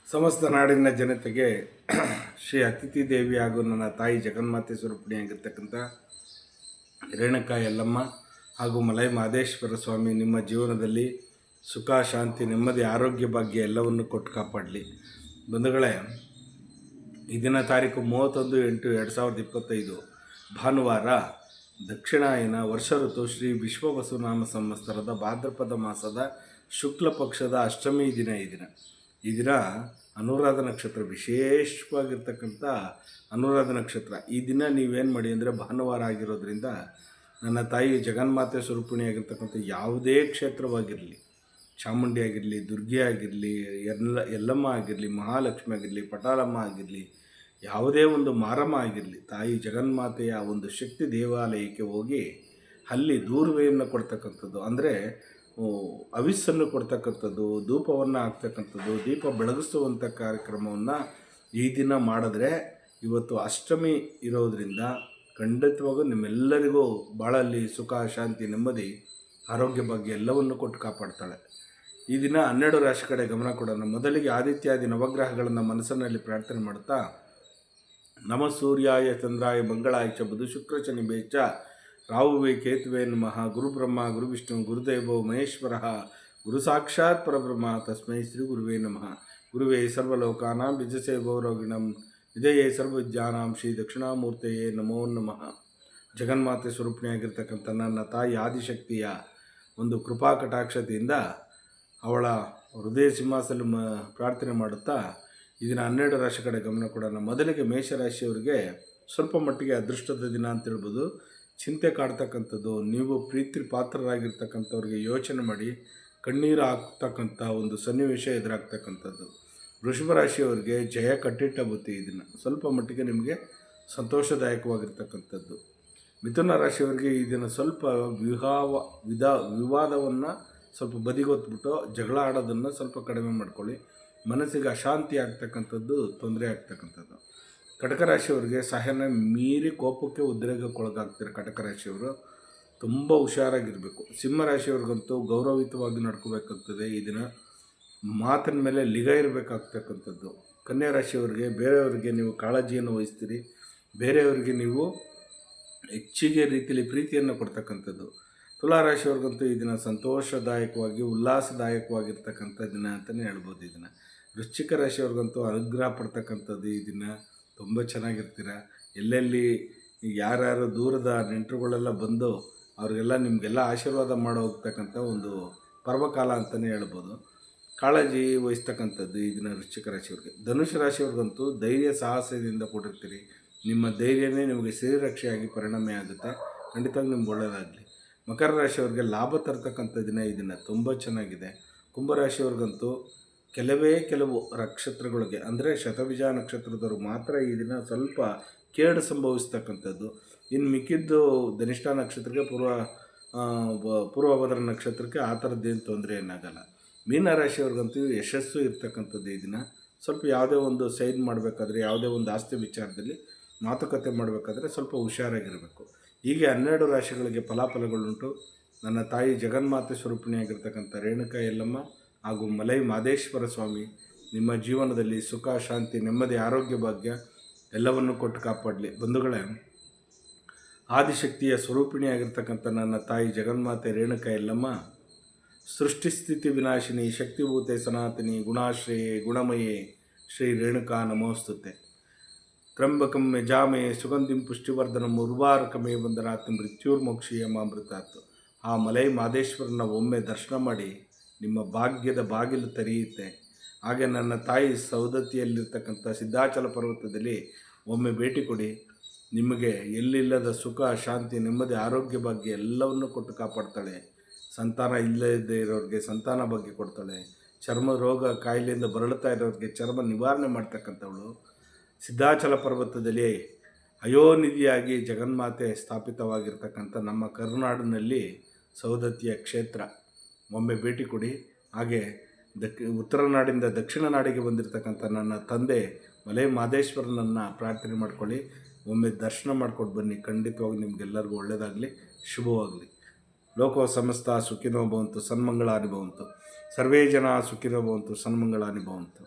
ಸಮಸ್ತ ನಾಡಿನ ಜನತೆಗೆ ಶ್ರೀ ಅತಿಥಿ ದೇವಿ ಹಾಗೂ ನನ್ನ ತಾಯಿ ಜಗನ್ಮಾತೆ ಸ್ವರೂಪಿಣಿಯಾಗಿರ್ತಕ್ಕಂಥ ರೇಣುಕಾ ಯಲ್ಲಮ್ಮ ಹಾಗೂ ಮಲೈ ಮಹದೇಶ್ವರ ಸ್ವಾಮಿ ನಿಮ್ಮ ಜೀವನದಲ್ಲಿ ಸುಖ, ಶಾಂತಿ, ನೆಮ್ಮದಿ, ಆರೋಗ್ಯ, ಭಾಗ್ಯ ಎಲ್ಲವನ್ನು ಕೊಟ್ಟು ಕಾಪಾಡಲಿ. ಬಂಧುಗಳೇ, ಈ ದಿನ ತಾರೀಕು 31/8/2025 ಭಾನುವಾರ, ದಕ್ಷಿಣಾಯನ ವರ್ಷ ಋತು ಶ್ರೀ ವಿಶ್ವವಸುನಾಮ ಸಂವತ್ಸರದ ಭಾದ್ರಪದ ಮಾಸದ ಶುಕ್ಲ ಪಕ್ಷದ ಅಷ್ಟಮಿ ದಿನ. ಈ ದಿನ ಅನುರಾಧ ನಕ್ಷತ್ರ, ವಿಶೇಷವಾಗಿರ್ತಕ್ಕಂಥ ಅನುರಾಧ ನಕ್ಷತ್ರ. ಈ ದಿನ ನೀವೇನು ಮಾಡಿ ಅಂದರೆ, ಭಾನುವಾರ ಆಗಿರೋದ್ರಿಂದ ನನ್ನ ತಾಯಿ ಜಗನ್ಮಾತೆ ಸ್ವರೂಪಿಣಿಯಾಗಿರ್ತಕ್ಕಂಥ ಯಾವುದೇ ಕ್ಷೇತ್ರವಾಗಿರಲಿ, ಚಾಮುಂಡಿ ಆಗಿರಲಿ, ದುರ್ಗೆ ಆಗಿರಲಿ, ಯಲ್ಲಮ್ಮ ಆಗಿರಲಿ, ಮಹಾಲಕ್ಷ್ಮಿ ಆಗಿರಲಿ, ಪಟಾಳಮ್ಮ ಆಗಿರಲಿ, ಯಾವುದೇ ಒಂದು ಮಾರಮ್ಮ ಆಗಿರಲಿ, ತಾಯಿ ಜಗನ್ಮಾತೆಯ ಒಂದು ಶಕ್ತಿ ದೇವಾಲಯಕ್ಕೆ ಹೋಗಿ ಅಲ್ಲಿ ದೂರ್ವೆಯನ್ನು ಕೊಡ್ತಕ್ಕಂಥದ್ದು, ಅಂದರೆ ಅವಿಸ್ಸನ್ನು ಕೊಡ್ತಕ್ಕಂಥದ್ದು, ಧೂಪವನ್ನು ಹಾಕ್ತಕ್ಕಂಥದ್ದು, ದೀಪ ಬೆಳಗಿಸುವಂಥ ಕಾರ್ಯಕ್ರಮವನ್ನು ಈ ದಿನ ಮಾಡಿದ್ರೆ, ಇವತ್ತು ಅಷ್ಟಮಿ ಇರೋದರಿಂದ ಖಂಡಿತವಾಗೂ ನಿಮ್ಮೆಲ್ಲರಿಗೂ ಬಾಳಲ್ಲಿ ಸುಖ, ಶಾಂತಿ, ನೆಮ್ಮದಿ, ಆರೋಗ್ಯ, ಭಾಗ್ಯ ಎಲ್ಲವನ್ನು ಕೊಟ್ಟು ಕಾಪಾಡ್ತಾಳೆ. ಈ ದಿನ 12 ರಾಶಿ ಕಡೆ ಗಮನ ಕೊಡೋಣ. ಮೊದಲಿಗೆ ಆದಿತ್ಯಾದಿ ನವಗ್ರಹಗಳನ್ನು ಮನಸ್ಸಿನಲ್ಲಿ ಪ್ರಾರ್ಥನೆ ಮಾಡ್ತಾ, ನಮ ಸೂರ್ಯಾಯ ಚಂದ್ರಾಯ ಮಂಗಳಾಯ ಚ ಬುಧ ಶುಕ್ರ ಶನಿ ಬೇಚ ರಾಹುವೇ ಕೇತುವೆ ನಮಃ. ಗುರು ಬ್ರಹ್ಮ ಗುರು ವಿಷ್ಣು ಗುರುದೇವೋ ಮಹೇಶ್ವರ ಗುರು ಸಾಕ್ಷಾತ್ ಪರಬ್ರಹ್ಮ ತಸ್ಮೈ ಶ್ರೀ ಗುರುವೇ ನಮಃ. ಗುರುವೇ ಸರ್ವಲೋಕಾನಾಂ ವಿಜಸೇ ಗೌರವಿಣಂ ವಿಜಯೇ ಸರ್ವವಿದ್ಯಾನಾಂ ಶ್ರೀ ದಕ್ಷಿಣಾಮೂರ್ತೆಯೇ ನಮೋ ನಮಃ. ಜಗನ್ಮಾತೆ ಸ್ವರೂಪಿಣಿಯಾಗಿರ್ತಕ್ಕಂಥ ನನ್ನ ತಾಯಿ ಆದಿಶಕ್ತಿಯ ಒಂದು ಕೃಪಾ ಕಟಾಕ್ಷತೆಯಿಂದ ಅವಳ ಹೃದಯ ಸಿಂಹಾಸನ ಪ್ರಾರ್ಥನೆ ಮಾಡುತ್ತಾ ಇದನ್ನು 12 ರಾಶಿ ಕಡೆ ಗಮನ ಕೊಡೋಣ. ಮೊದಲಿಗೆ ಮೇಷರಾಶಿಯವರಿಗೆ ಸ್ವಲ್ಪ ಮಟ್ಟಿಗೆ ಅದೃಷ್ಟದ ದಿನ ಅಂತ ಹೇಳ್ಬೋದು. ಚಿಂತೆ ಕಾಡ್ತಕ್ಕಂಥದ್ದು, ನೀವು ಪ್ರೀತಿ ಪಾತ್ರರಾಗಿರ್ತಕ್ಕಂಥವ್ರಿಗೆ ಯೋಚನೆ ಮಾಡಿ ಕಣ್ಣೀರು ಹಾಕ್ತಕ್ಕಂಥ ಒಂದು ಸನ್ನಿವೇಶ ಎದುರಾಗ್ತಕ್ಕಂಥದ್ದು. ವೃಷಭ ರಾಶಿಯವರಿಗೆ ಜಯ ಕಟ್ಟಿಟ್ಟ ಬುತ್ತಿ. ಇದನ್ನು ಸ್ವಲ್ಪ ಮಟ್ಟಿಗೆ ನಿಮಗೆ ಸಂತೋಷದಾಯಕವಾಗಿರ್ತಕ್ಕಂಥದ್ದು. ಮಿಥುನ ರಾಶಿಯವರಿಗೆ ಈ ದಿನ ಸ್ವಲ್ಪ ವಿವಾದವನ್ನು ಸ್ವಲ್ಪ ಬದಿಗೊತ್ಬಿಟ್ಟು ಜಗಳ ಆಡೋದನ್ನು ಸ್ವಲ್ಪ ಕಡಿಮೆ ಮಾಡ್ಕೊಳ್ಳಿ. ಮನಸ್ಸಿಗೆ ಅಶಾಂತಿ ಆಗ್ತಕ್ಕಂಥದ್ದು, ತೊಂದರೆ ಆಗ್ತಕ್ಕಂಥದ್ದು. ಕಟಕ ರಾಶಿಯವರಿಗೆ ಸಹನೆ ಮೀರಿ ಕೋಪಕ್ಕೆ ಉದ್ರೇಕಕ್ಕೊಳಗಾಗ್ತಾರೆ. ಕಟಕ ರಾಶಿಯವರು ತುಂಬ ಹುಷಾರಾಗಿರಬೇಕು. ಸಿಂಹ ರಾಶಿಯವ್ರಿಗಂತೂ ಗೌರವಯುತವಾಗಿ ನಡ್ಕೋಬೇಕಾಗ್ತದೆ. ಈ ದಿನ ಮಾತಿನ ಮೇಲೆ ನಿಗಾ ಇರಬೇಕಾಗ್ತಕ್ಕಂಥದ್ದು. ಕನ್ಯಾ ರಾಶಿಯವರಿಗೆ ಬೇರೆಯವರಿಗೆ ನೀವು ಕಾಳಜಿಯನ್ನು ವಹಿಸ್ತೀರಿ, ಬೇರೆಯವರಿಗೆ ನೀವು ಹೆಚ್ಚಿಗೆ ರೀತಿಯಲ್ಲಿ ಪ್ರೀತಿಯನ್ನು ಕೊಡ್ತಕ್ಕಂಥದ್ದು. ತುಲಾ ರಾಶಿಯವ್ರಿಗಂತೂ ಈ ದಿನ ಸಂತೋಷದಾಯಕವಾಗಿ ಉಲ್ಲಾಸದಾಯಕವಾಗಿರ್ತಕ್ಕಂಥ ದಿನ ಅಂತಲೇ ಹೇಳ್ಬೋದು. ಈ ದಿನ ವೃಶ್ಚಿಕ ರಾಶಿಯವ್ರಿಗಂತೂ ಅನುಗ್ರಹ ಪಡ್ತಕ್ಕಂಥದ್ದು. ಈ ದಿನ ತುಂಬ ಚೆನ್ನಾಗಿರ್ತೀರ. ಎಲ್ಲೆಲ್ಲಿ ಯಾರ್ಯಾರು ದೂರದ ನೆಂಟರುಗಳೆಲ್ಲ ಬಂದು ಅವ್ರಿಗೆಲ್ಲ ನಿಮಗೆಲ್ಲ ಆಶೀರ್ವಾದ ಮಾಡೋ ಹೋಗ್ತಕ್ಕಂಥ ಒಂದು ಪರ್ವಕಾಲ ಅಂತಲೇ ಹೇಳ್ಬೋದು. ಕಾಳಜಿ ವಹಿಸ್ತಕ್ಕಂಥದ್ದು ಈ ದಿನ ವೃಶ್ಚಿಕ ರಾಶಿಯವ್ರಿಗೆ. ಧನುಷ್ ರಾಶಿಯವ್ರಿಗಂತೂ ಧೈರ್ಯ ಸಾಹಸದಿಂದ ಕೊಟ್ಟಿರ್ತೀರಿ. ನಿಮ್ಮ ಧೈರ್ಯನೇ ನಿಮಗೆ ಶ್ರೀರಕ್ಷೆಯಾಗಿ ಪರಿಣಾಮ ಆಗುತ್ತೆ. ಖಂಡಿತವಾಗಿ ನಿಮ್ಗೆ ಒಳ್ಳೆಯದಾಗಲಿ. ಮಕರ ರಾಶಿಯವ್ರಿಗೆ ಲಾಭ ತರ್ತಕ್ಕಂಥ ದಿನ ಈ ದಿನ ತುಂಬ ಚೆನ್ನಾಗಿದೆ. ಕುಂಭರಾಶಿಯವ್ರಿಗಂತೂ ಕೆಲವು ನಕ್ಷತ್ರಗಳಿಗೆ, ಅಂದರೆ ಶತಬೀಜ ನಕ್ಷತ್ರದವರು ಮಾತ್ರ ಈ ದಿನ ಸ್ವಲ್ಪ ಕೇಡು ಸಂಭವಿಸ್ತಕ್ಕಂಥದ್ದು. ಇನ್ನು ಮಿಕ್ಕಿದ್ದು ಧನಿಷ್ಠ ನಕ್ಷತ್ರಕ್ಕೆ, ಪೂರ್ವಭದ್ರ ನಕ್ಷತ್ರಕ್ಕೆ ಆ ಥರದ್ದೇನು ತೊಂದರೆ ಏನಾಗಲ್ಲ. ಮೀನರಾಶಿಯವ್ರಿಗಂತೂ ಯಶಸ್ಸು ಇರ್ತಕ್ಕಂಥದ್ದು. ಈ ದಿನ ಸ್ವಲ್ಪ ಯಾವುದೇ ಒಂದು ಸೈನ್ ಮಾಡಬೇಕಾದ್ರೆ, ಯಾವುದೇ ಒಂದು ಆಸ್ತಿ ವಿಚಾರದಲ್ಲಿ ಮಾತುಕತೆ ಮಾಡಬೇಕಾದ್ರೆ ಸ್ವಲ್ಪ ಹುಷಾರಾಗಿರಬೇಕು. ಹೀಗೆ 12 ರಾಶಿಗಳಿಗೆ ಫಲಾಫಲಗಳುಂಟು. ನನ್ನ ತಾಯಿ ಜಗನ್ಮಾತೆ ಸ್ವರೂಪಿಣಿಯಾಗಿರ್ತಕ್ಕಂಥ ರೇಣುಕಾ ಯಲ್ಲಮ್ಮ ಹಾಗೂ ಮಲೈ ಮಹದೇಶ್ವರ ಸ್ವಾಮಿ ನಿಮ್ಮ ಜೀವನದಲ್ಲಿ ಸುಖ, ಶಾಂತಿ, ನೆಮ್ಮದಿ, ಆರೋಗ್ಯ, ಭಾಗ್ಯ ಎಲ್ಲವನ್ನು ಕೊಟ್ಟು ಕಾಪಾಡಲಿ. ಬಂಧುಗಳೇ, ಆದಿಶಕ್ತಿಯ ಸ್ವರೂಪಿಣಿಯಾಗಿರ್ತಕ್ಕಂಥ ನನ್ನ ತಾಯಿ ಜಗನ್ಮಾತೆ ರೇಣುಕಾ ಯಲ್ಲಮ್ಮ ಸೃಷ್ಟಿಸ್ಥಿತಿ ವಿನಾಶಿನಿ ಶಕ್ತಿಭೂತೆ ಸನಾತನಿ ಗುಣಾಶ್ರಯೇ ಗುಣಮಯೇ ಶ್ರೀ ರೇಣುಕಾ ನಮೋಸ್ತುತೆ. ತ್ರಂಬಕಂ ಯಜಾಮೇ ಸುಗಂಧಿಂ ಪುಷ್ಟಿವರ್ಧನಂ ಉರ್ವಾರಕಮೇ ಬಂದರಾತ್ ಮೃತ್ಯುರ್ಮೋಕ್ಷೀಯ ಮಾಮೃತಾತ್. ಆ ಮಲೈ ಮಹದೇಶ್ವರನ ಒಮ್ಮೆ ದರ್ಶನ ಮಾಡಿ ನಿಮ್ಮ ಭಾಗ್ಯದ ಬಾಗಿಲು ತೆರೆಯುತ್ತೆ. ಹಾಗೆ ನನ್ನ ತಾಯಿ ಸೌದತ್ತಿಯಲ್ಲಿರ್ತಕ್ಕಂಥ ಸಿದ್ಧಾಚಲ ಪರ್ವತದಲ್ಲಿ ಒಮ್ಮೆ ಭೇಟಿ ಕೊಡಿ. ನಿಮಗೆ ಎಲ್ಲಿಲ್ಲದ ಸುಖ, ಶಾಂತಿ, ನೆಮ್ಮದಿ, ಆರೋಗ್ಯ, ಭಾಗ್ಯ ಎಲ್ಲವನ್ನು ಕೊಟ್ಟು ಕಾಪಾಡ್ತಾಳೆ. ಸಂತಾನ ಇಲ್ಲದೇ ಇರೋರಿಗೆ ಸಂತಾನ ಭಾಗ್ಯ ಕೊಡ್ತಾಳೆ. ಚರ್ಮ ರೋಗ ಕಾಯಿಲೆಯಿಂದ ಬರಳುತ್ತಾ ಇರೋರಿಗೆ ಚರ್ಮ ನಿವಾರಣೆ ಮಾಡ್ತಕ್ಕಂಥವಳು. ಸಿದ್ಧಾಚಲ ಪರ್ವತದಲ್ಲಿ ಅಯೋನಿಧಿಯಾಗಿ ಜಗನ್ಮಾತೆ ಸ್ಥಾಪಿತವಾಗಿರ್ತಕ್ಕಂಥ ನಮ್ಮ ಕರುನಾಡಿನಲ್ಲಿ ಸೌದತ್ತಿಯ ಕ್ಷೇತ್ರ ಒಮ್ಮೆ ಭೇಟಿ ಕೊಡಿ. ಹಾಗೆ ಉತ್ತರ ನಾಡಿಂದ ದಕ್ಷಿಣ ನಾಡಿಗೆ ಬಂದಿರತಕ್ಕಂಥ ನನ್ನ ತಂದೆ ಮಲೈ ಮಹದೇಶ್ವರನನ್ನು ಪ್ರಾರ್ಥನೆ ಮಾಡ್ಕೊಳ್ಳಿ. ಒಮ್ಮೆ ದರ್ಶನ ಮಾಡ್ಕೊಂಡು ಬನ್ನಿ. ಖಂಡಿತವಾಗಿ ನಿಮಗೆಲ್ಲರಿಗೂ ಒಳ್ಳೆಯದಾಗಲಿ, ಶುಭವಾಗಲಿ. ಲೋಕೋ ಸಮಸ್ತ ಸುಖಿನೋ ಭವಂತು, ಸನ್ಮಂಗಳಾನಿ ಭವಂತು. ಸರ್ವೇ ಜನ ಸುಖಿನೋ ಭವಂತು, ಸನ್ಮಂಗಳಾನಿ ಭವಂತು.